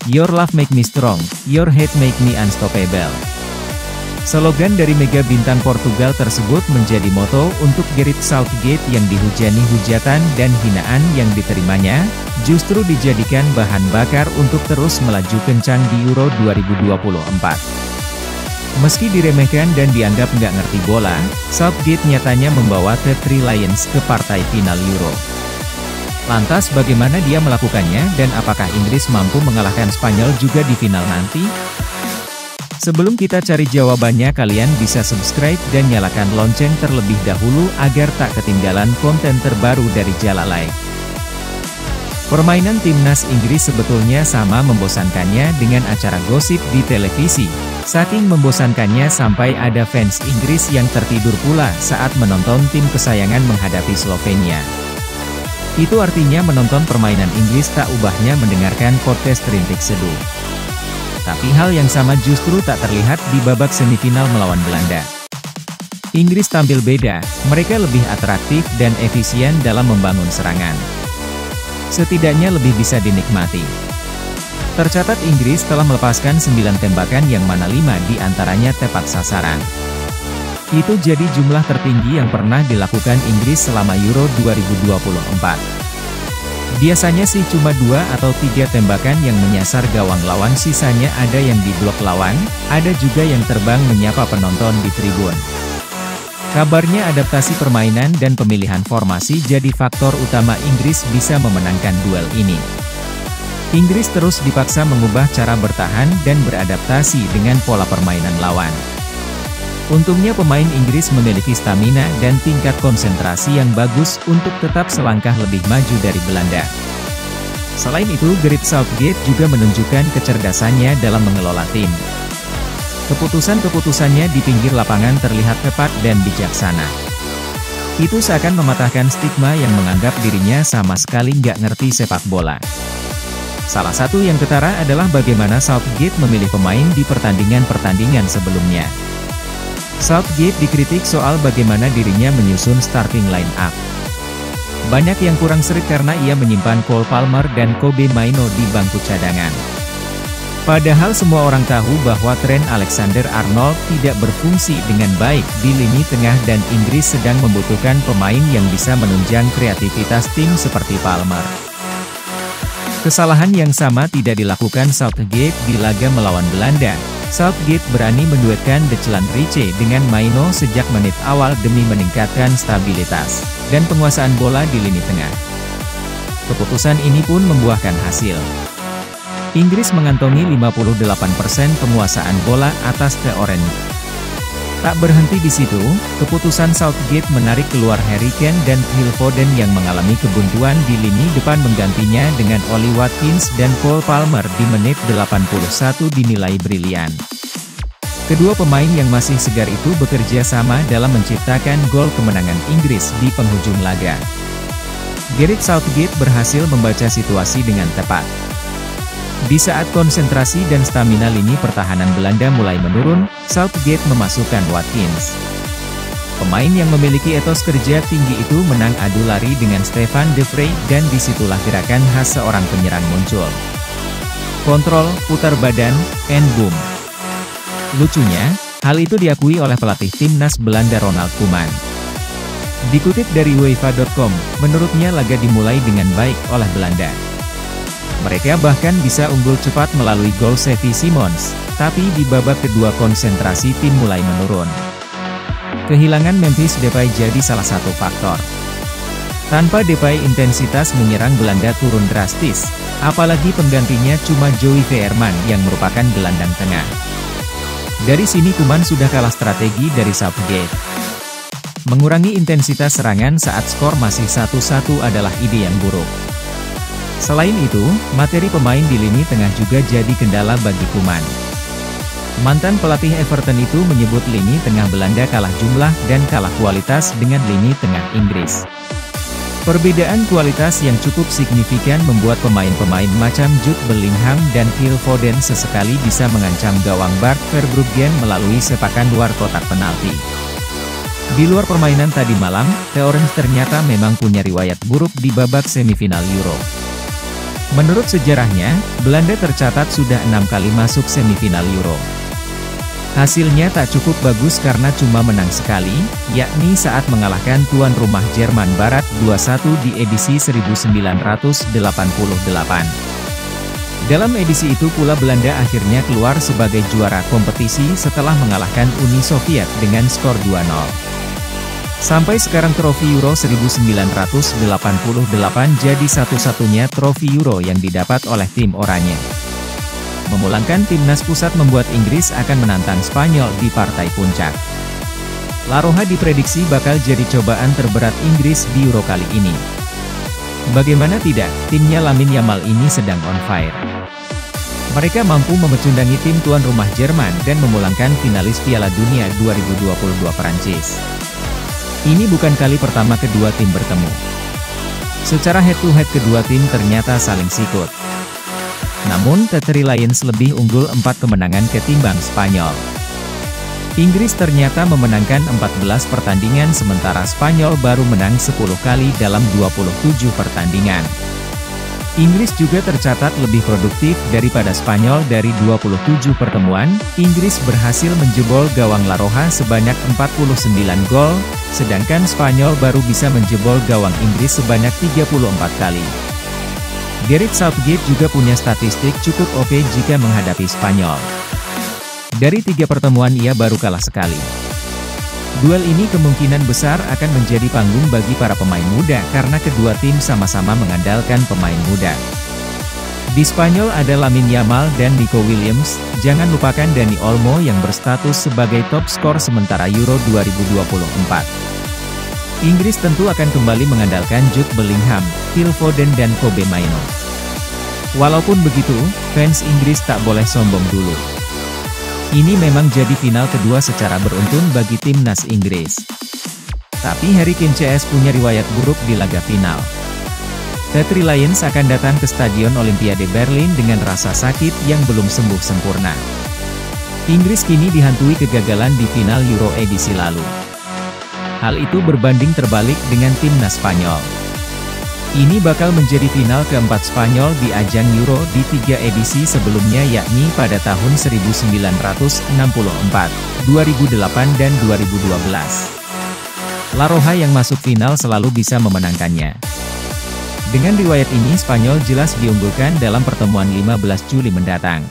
Your love make me strong, your hate make me unstoppable. Slogan dari mega bintang Portugal tersebut menjadi moto untuk Gareth Southgate yang dihujani hujatan dan hinaan yang diterimanya, justru dijadikan bahan bakar untuk terus melaju kencang di Euro 2024. Meski diremehkan dan dianggap nggak ngerti bola, Southgate nyatanya membawa The Three Lions ke partai final Euro. Lantas bagaimana dia melakukannya dan apakah Inggris mampu mengalahkan Spanyol juga di final nanti? Sebelum kita cari jawabannya, kalian bisa subscribe dan nyalakan lonceng terlebih dahulu agar tak ketinggalan konten terbaru dari Jalalai. Permainan timnas Inggris sebetulnya sama membosankannya dengan acara gosip di televisi. Saking membosankannya sampai ada fans Inggris yang tertidur pula saat menonton tim kesayangan menghadapi Slovenia. Itu artinya menonton permainan Inggris tak ubahnya mendengarkan podcast Rintik Seduh. Tapi hal yang sama justru tak terlihat di babak semifinal melawan Belanda. Inggris tampil beda, mereka lebih atraktif dan efisien dalam membangun serangan. Setidaknya lebih bisa dinikmati. Tercatat Inggris telah melepaskan 9 tembakan yang mana 5 diantaranya tepat sasaran. Itu jadi jumlah tertinggi yang pernah dilakukan Inggris selama Euro 2024. Biasanya sih cuma 2 atau 3 tembakan yang menyasar gawang lawan, sisanya ada yang diblok lawan, ada juga yang terbang menyapa penonton di tribun. Kabarnya adaptasi permainan dan pemilihan formasi jadi faktor utama Inggris bisa memenangkan duel ini. Inggris terus dipaksa mengubah cara bertahan dan beradaptasi dengan pola permainan lawan. Untungnya pemain Inggris memiliki stamina dan tingkat konsentrasi yang bagus untuk tetap selangkah lebih maju dari Belanda. Selain itu, Gareth Southgate juga menunjukkan kecerdasannya dalam mengelola tim. Keputusan-keputusannya di pinggir lapangan terlihat tepat dan bijaksana. Itu seakan mematahkan stigma yang menganggap dirinya sama sekali nggak ngerti sepak bola. Salah satu yang ketara adalah bagaimana Southgate memilih pemain di pertandingan-pertandingan sebelumnya. Southgate dikritik soal bagaimana dirinya menyusun starting line up. Banyak yang kurang serik karena ia menyimpan Cole Palmer dan Kobbie Mainoo di bangku cadangan. Padahal semua orang tahu bahwa Trent Alexander-Arnold tidak berfungsi dengan baik di lini tengah dan Inggris sedang membutuhkan pemain yang bisa menunjang kreativitas tim seperti Palmer. Kesalahan yang sama tidak dilakukan Southgate di laga melawan Belanda. Southgate berani menduetkan Declan Rice dengan Mainoo sejak menit awal demi meningkatkan stabilitas dan penguasaan bola di lini tengah. Keputusan ini pun membuahkan hasil. Inggris mengantongi 58% penguasaan bola atas The Orange. Tak berhenti di situ, keputusan Southgate menarik keluar Harry Kane dan Phil Foden yang mengalami kebuntuan di lini depan menggantinya dengan Ollie Watkins dan Cole Palmer di menit 81 dinilai brilian. Kedua pemain yang masih segar itu bekerja sama dalam menciptakan gol kemenangan Inggris di penghujung laga. Gareth Southgate berhasil membaca situasi dengan tepat. Di saat konsentrasi dan stamina lini pertahanan Belanda mulai menurun, Southgate memasukkan Watkins. Pemain yang memiliki etos kerja tinggi itu menang adu lari dengan Stefan de Vrij dan disitulah gerakan khas seorang penyerang muncul. Kontrol, putar badan, and boom. Lucunya, hal itu diakui oleh pelatih timnas Belanda Ronald Koeman. Dikutip dari UEFA.com, menurutnya laga dimulai dengan baik oleh Belanda. Mereka bahkan bisa unggul cepat melalui gol Xavi Simons, tapi di babak kedua konsentrasi tim mulai menurun. Kehilangan Memphis Depay jadi salah satu faktor. Tanpa Depay intensitas menyerang Belanda turun drastis, apalagi penggantinya cuma Joey Veerman yang merupakan gelandang tengah. Dari sini Koeman sudah kalah strategi dari Southgate. Mengurangi intensitas serangan saat skor masih 1-1 adalah ide yang buruk. Selain itu, materi pemain di lini tengah juga jadi kendala bagi Koeman. Mantan pelatih Everton itu menyebut lini tengah Belanda kalah jumlah dan kalah kualitas dengan lini tengah Inggris. Perbedaan kualitas yang cukup signifikan membuat pemain-pemain macam Jude Bellingham dan Phil Foden sesekali bisa mengancam gawang Bart Verbruggen melalui sepakan luar kotak penalti. Di luar permainan tadi malam, The Orange ternyata memang punya riwayat buruk di babak semifinal Euro. Menurut sejarahnya, Belanda tercatat sudah 6 kali masuk semifinal Euro. Hasilnya tak cukup bagus karena cuma menang sekali, yakni saat mengalahkan tuan rumah Jerman Barat 2-1 di edisi 1988. Dalam edisi itu pula Belanda akhirnya keluar sebagai juara kompetisi setelah mengalahkan Uni Soviet dengan skor 2-0. Sampai sekarang trofi Euro 1988 jadi satu-satunya trofi Euro yang didapat oleh tim oranye. Memulangkan timnas pusat membuat Inggris akan menantang Spanyol di partai puncak. La Roja diprediksi bakal jadi cobaan terberat Inggris di Euro kali ini. Bagaimana tidak, timnya Lamine Yamal ini sedang on fire. Mereka mampu memecundangi tim tuan rumah Jerman dan memulangkan finalis Piala Dunia 2022 Prancis. Ini bukan kali pertama kedua tim bertemu. Secara head-to-head kedua tim ternyata saling sikut. Namun, The Three Lions lebih unggul 4 kemenangan ketimbang Spanyol. Inggris ternyata memenangkan 14 pertandingan sementara Spanyol baru menang 10 kali dalam 27 pertandingan. Inggris juga tercatat lebih produktif daripada Spanyol dari 27 pertemuan. Inggris berhasil menjebol gawang La Roja sebanyak 49 gol, sedangkan Spanyol baru bisa menjebol gawang Inggris sebanyak 34 kali. Gareth Southgate juga punya statistik cukup oke jika menghadapi Spanyol. Dari 3 pertemuan ia baru kalah sekali. Duel ini kemungkinan besar akan menjadi panggung bagi para pemain muda karena kedua tim sama-sama mengandalkan pemain muda. Di Spanyol ada Lamine Yamal dan Nico Williams, jangan lupakan Dani Olmo yang berstatus sebagai top skor sementara Euro 2024. Inggris tentu akan kembali mengandalkan Jude Bellingham, Phil Foden dan Kobbie Mainoo. Walaupun begitu, fans Inggris tak boleh sombong dulu. Ini memang jadi final kedua secara beruntun bagi timnas Inggris. Tapi Harry Kane CS punya riwayat buruk di laga final. The Three Lions akan datang ke Stadion Olimpiade Berlin dengan rasa sakit yang belum sembuh sempurna. Inggris kini dihantui kegagalan di final Euro edisi lalu. Hal itu berbanding terbalik dengan timnas Spanyol. Ini bakal menjadi final keempat Spanyol di ajang Euro di 3 edisi sebelumnya yakni pada tahun 1964, 2008 dan 2012. La Roja yang masuk final selalu bisa memenangkannya. Dengan riwayat ini Spanyol jelas diunggulkan dalam pertemuan 15 Juli mendatang.